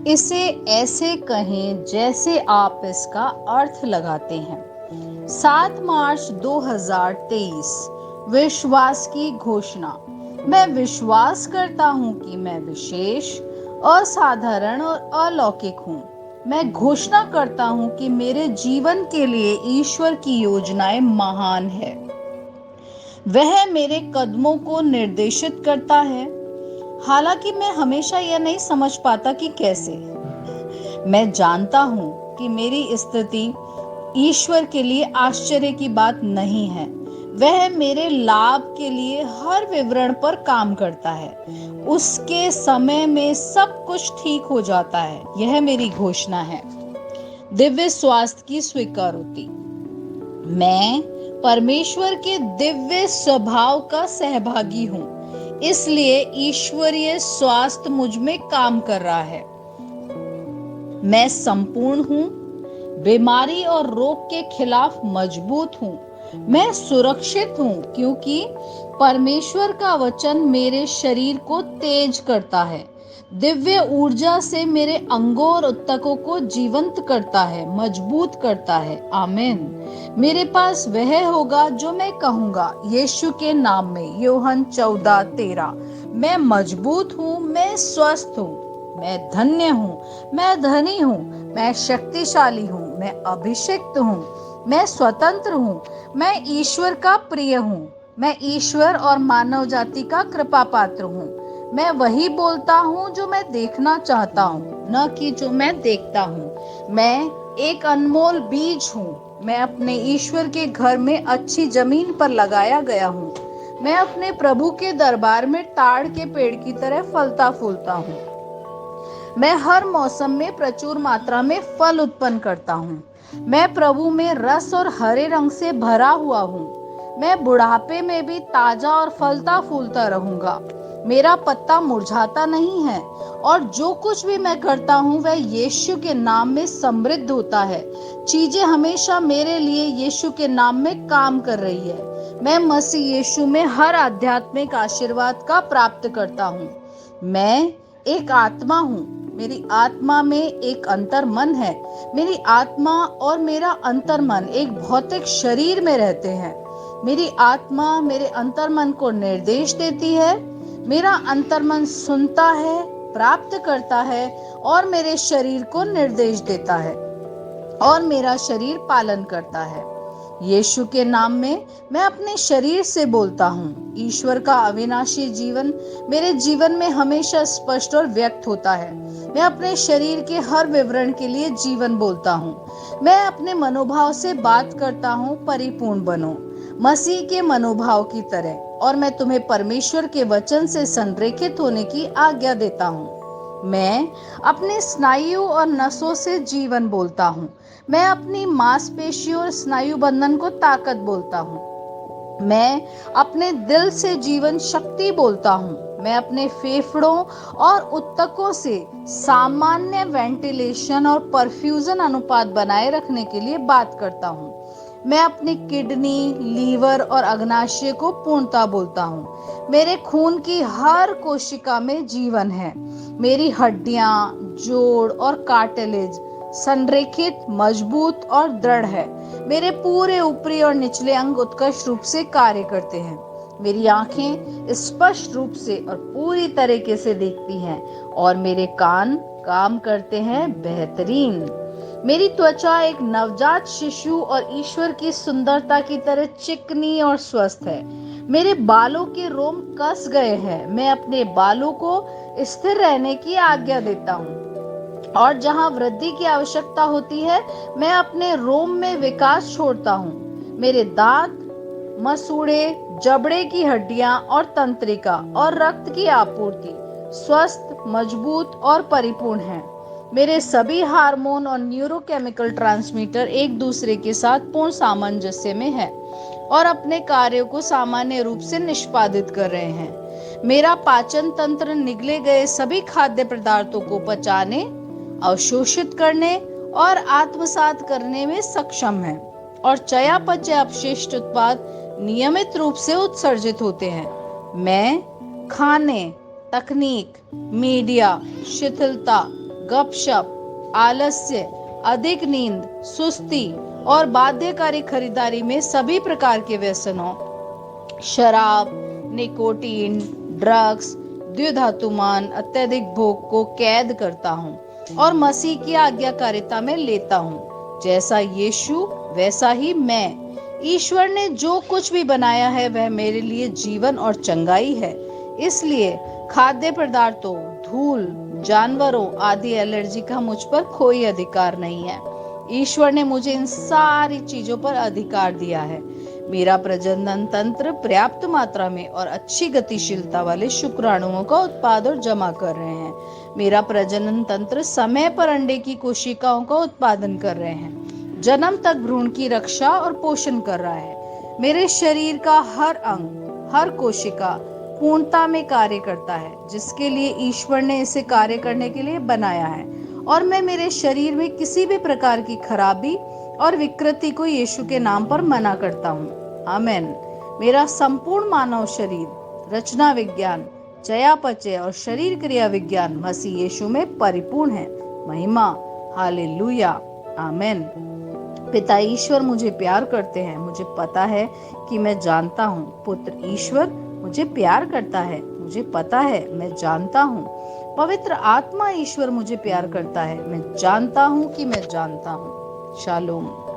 इसे ऐसे कहें जैसे आप इसका अर्थ लगाते हैं। 7 मार्च 2023, विश्वास की घोषणा। मैं विश्वास करता हूं कि मैं विशेष, असाधारण और अलौकिक हूं। मैं घोषणा करता हूं कि मेरे जीवन के लिए ईश्वर की योजनाएं महान है। वह मेरे कदमों को निर्देशित करता है, हालांकि मैं हमेशा यह नहीं समझ पाता कि कैसे। मैं जानता हूं कि मेरी स्थिति ईश्वर के लिए आश्चर्य की बात नहीं है। वह मेरे लाभ के लिए हर विवरण पर काम करता है। उसके समय में सब कुछ ठीक हो जाता है। यह मेरी घोषणा है। दिव्य स्वास्थ्य की स्वीकृति। मैं परमेश्वर के दिव्य स्वभाव का सहभागी हूँ, इसलिए ईश्वरीय स्वास्थ्य मुझ में काम कर रहा है। मैं संपूर्ण हूँ, बीमारी और रोग के खिलाफ मजबूत हूँ। मैं सुरक्षित हूँ क्योंकि परमेश्वर का वचन मेरे शरीर को तेज करता है। दिव्य ऊर्जा से मेरे अंगों और ऊतकों को जीवंत करता है, मजबूत करता है। आमीन। मेरे पास वह होगा जो मैं कहूंगा यीशु के नाम में। यूहन्ना 14:13। मैं मजबूत हूँ, मैं स्वस्थ हूँ, मैं धन्य हूँ, मैं धनी हूँ, मैं शक्तिशाली हूँ, मैं अभिषिक्त हूँ, मैं स्वतंत्र हूँ, मैं ईश्वर का प्रिय हूँ, मैं ईश्वर और मानव जाति का कृपा पात्र हूँ। मैं वही बोलता हूँ जो मैं देखना चाहता हूँ, न कि जो मैं देखता हूँ। मैं एक अनमोल बीज हूँ। मैं अपने ईश्वर के घर में अच्छी जमीन पर लगाया गया हूँ। मैं अपने प्रभु के दरबार में ताड़ के पेड़ की तरह फलता फूलता हूँ। मैं हर मौसम में प्रचुर मात्रा में फल उत्पन्न करता हूँ। मैं प्रभु में रस और हरे रंग से भरा हुआ हूँ। मैं बुढ़ापे में भी ताजा और फलता फूलता रहूंगा। मेरा पत्ता मुरझाता नहीं है और जो कुछ भी मैं करता हूँ वह यीशु के नाम में समृद्ध होता है। चीजें हमेशा मेरे लिए यीशु के नाम में काम कर रही है। मैं मसीह यीशु में हर आध्यात्मिक आशीर्वाद का प्राप्त करता हूँ। मैं एक आत्मा हूँ। मेरी आत्मा में एक अंतर मन है। मेरी आत्मा और मेरा अंतर मन एक भौतिक शरीर में रहते हैं। मेरी आत्मा मेरे अंतर मन को निर्देश देती है। मेरा अंतर मन सुनता है, प्राप्त करता है और मेरे शरीर को निर्देश देता है और मेरा शरीर पालन करता है। यीशु के नाम में मैं अपने शरीर से बोलता हूँ। ईश्वर का अविनाशी जीवन मेरे जीवन में हमेशा स्पष्ट और व्यक्त होता है। मैं अपने शरीर के हर विवरण के लिए जीवन बोलता हूँ। मैं अपने मनोभाव से बात करता हूँ, परिपूर्ण बनो मसीह के मनोभाव की तरह, और मैं तुम्हें परमेश्वर के वचन से संरेखित होने की आज्ञा देता हूँ। मैं अपने स्नायु और नसों से जीवन बोलता हूँ। मैं अपनी मांसपेशियों और स्नायु बंधन को ताकत बोलता हूँ। मैं अपने दिल से जीवन शक्ति बोलता हूँ। मैं अपने फेफड़ों और ऊतकों से सामान्य वेंटिलेशन और परफ्यूजन अनुपात बनाए रखने के लिए बात करता हूँ। मैं अपनी किडनी, लीवर और अग्नाशय को पूर्णता बोलता हूँ। मेरे खून की हर कोशिका में जीवन है। मेरी हड्डियां, जोड़ और कार्टिलेज संरेखित, मजबूत और दृढ़ है। मेरे पूरे ऊपरी और निचले अंग उत्कृष्ट रूप से कार्य करते हैं। मेरी आंखें स्पष्ट रूप से और पूरी तरीके से देखती हैं और मेरे कान काम करते हैं बेहतरीन। मेरी त्वचा एक नवजात शिशु और ईश्वर की सुंदरता की तरह चिकनी और स्वस्थ है। मेरे बालों के रोम कस गए हैं। मैं अपने बालों को स्थिर रहने की आज्ञा देता हूँ और जहां वृद्धि की आवश्यकता होती है मैं अपने रोम में विकास छोड़ता हूँ। मेरे दांत, मसूड़े, जबड़े की हड्डियां और तंत्रिका और रक्त की आपूर्ति स्वस्थ, मजबूत और परिपूर्ण है। मेरे सभी हार्मोन और न्यूरोकेमिकल ट्रांसमीटर एक दूसरे के साथ पूर्ण सामंजस्य में है और अपने कार्यों को सामान्य रूप से निष्पादित कर रहे हैं। मेरा पाचन तंत्र निगले गए सभी खाद्य पदार्थों को पचाने, अवशोषित करने और आत्मसात करने में सक्षम है और चयापचय अपशिष्ट उत्पाद नियमित रूप से उत्सर्जित होते हैं। मैं खाने, तकनीक, मीडिया, शिथिलता, गपशप, आलस्य, अधिक नींद, सुस्ती और बाध्यकारी खरीदारी में सभी प्रकार के व्यसनों, शराब, निकोटीन, ड्रग्स, द्विधातुमान, अत्यधिक भोग को कैद करता हूँ और मसीह की आज्ञाकारिता में लेता हूँ। जैसा यीशु वैसा ही मैं। ईश्वर ने जो कुछ भी बनाया है वह मेरे लिए जीवन और चंगाई है। इसलिए खाद्य पदार्थों, धूल, जानवरों आदि एलर्जी का मुझ पर कोई अधिकार नहीं है। ईश्वर ने मुझे इन सारी चीजों पर अधिकार दिया है। मेरा प्रजनन तंत्र पर्याप्त मात्रा में और अच्छी गतिशीलता वाले शुक्राणुओं का उत्पादन जमा कर रहे हैं। मेरा प्रजनन तंत्र समय पर अंडे की कोशिकाओं का उत्पादन कर रहे हैं, जन्म तक भ्रूण की रक्षा और पोषण कर रहा है। मेरे शरीर का हर अंग, हर कोशिका पूर्णता में कार्य करता है, जिसके लिए ईश्वर ने इसे कार्य करने के लिए बनाया है। और मैं मेरे शरीर में किसी भी प्रकार की खराबी और विकृति को यीशु के नाम पर मना करता हूँ। आमीन। मेरा संपूर्ण मानव शरीर, रचना विज्ञान, चयापचय और शरीर क्रिया विज्ञान मसीह यीशु में परिपूर्ण है। महिमा, हालेलुया, आमीन। पिता ईश्वर मुझे प्यार करते हैं। मुझे पता है कि मैं जानता हूँ। पुत्र ईश्वर मुझे प्यार करता है। मुझे पता है, मैं जानता हूँ। पवित्र आत्मा ईश्वर मुझे प्यार करता है। मैं जानता हूँ कि मैं जानता हूँ। शालोम।